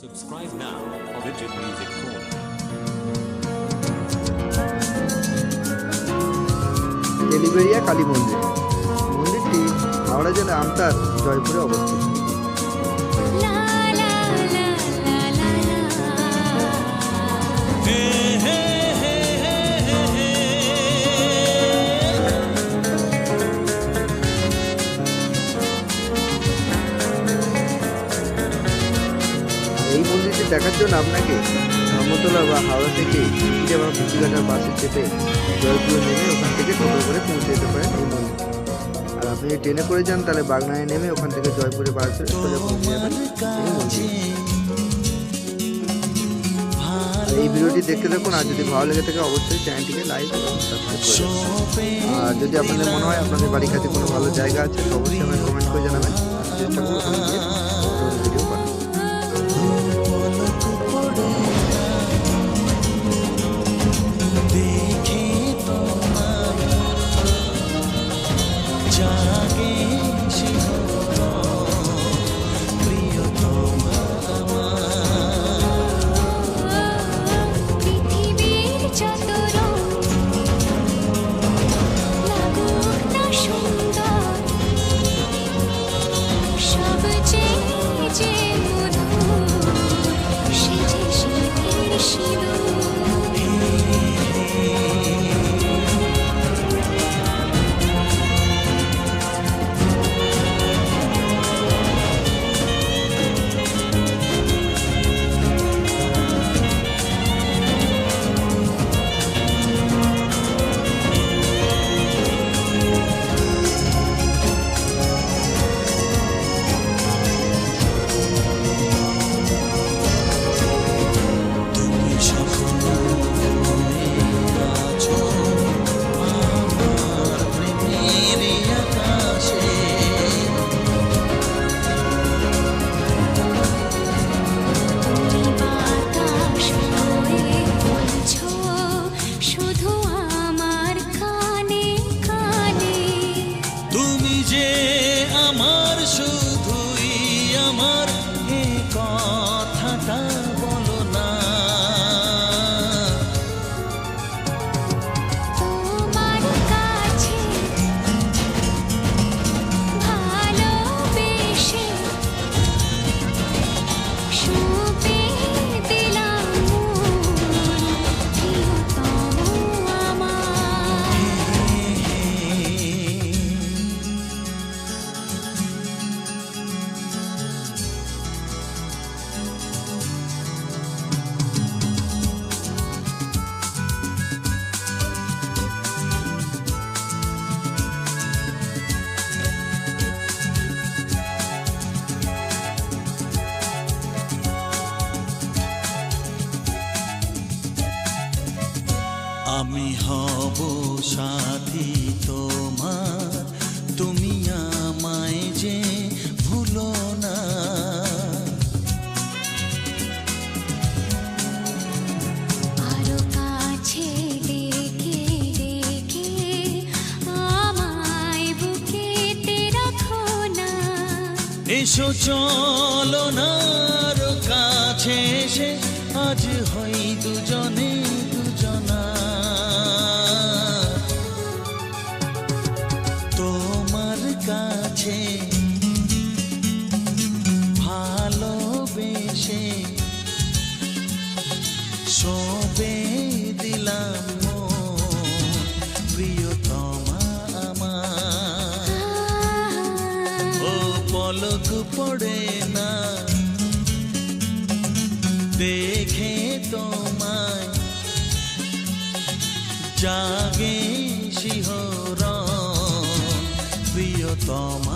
Subscribe now for Digit Music Corner. তেলিবেড়িয়া Kali মন্দির। মন্দিরটি হাওড়া জেলার আমতার জয়পুরে অবস্থিত। এই মন্দিরটি দেখার জন্য আপনাকে ধর্মতলা বা হাওড়া থেকে টিকিটে বা কুচিঘাটার বাসে চেপে জয়পুরে নেমে ওখান থেকে টোটো করে পৌঁছে যেতে পারেন এই মন্দির। আর আপনি যদি ট্রেনে করে যান তাহলে বাগনায় নেমে ওখান থেকে জয়পুরে বাসে সোজা পৌঁছে যাবেন এই মন্দির। আর এই ভিডিওটি দেখতে থাকুন, আর যদি ভালো লেগে থাকে অবশ্যই চ্যানেলটিকে লাইক এবং সাবস্ক্রাইব করবেন। আর যদি আপনাদের মনে হয় আপনাদের বাড়ির কাছে কোনো ভালো জায়গা আছে তো অবশ্যই আমাকে কমেন্ট করে জানাবেন। চেষ্টা করবো ওখানে গিয়ে ভিডিও করার। আমার শুধুই আমার এই কথাটা বলো না, তোমার কাছে ভালোবেসে সঁপে দিলাম প্রিয়তম আমার। আমি হব সাথী তোমার, তুমি আমায় যে ভুলো না। আরো কাছে ডেকে ডেকে আমায় বুকেতে রাখো না। এসো চলো না আরো কাছে এসে আজ হই দুজনে দুজনা। তোমার কাছে ভালোবেসে সবে দিলাম প্রিয়তমা আমার। ও পলক পড়ে না দেখে তোমায়, জাগে শিহরণ প্রিয়তমা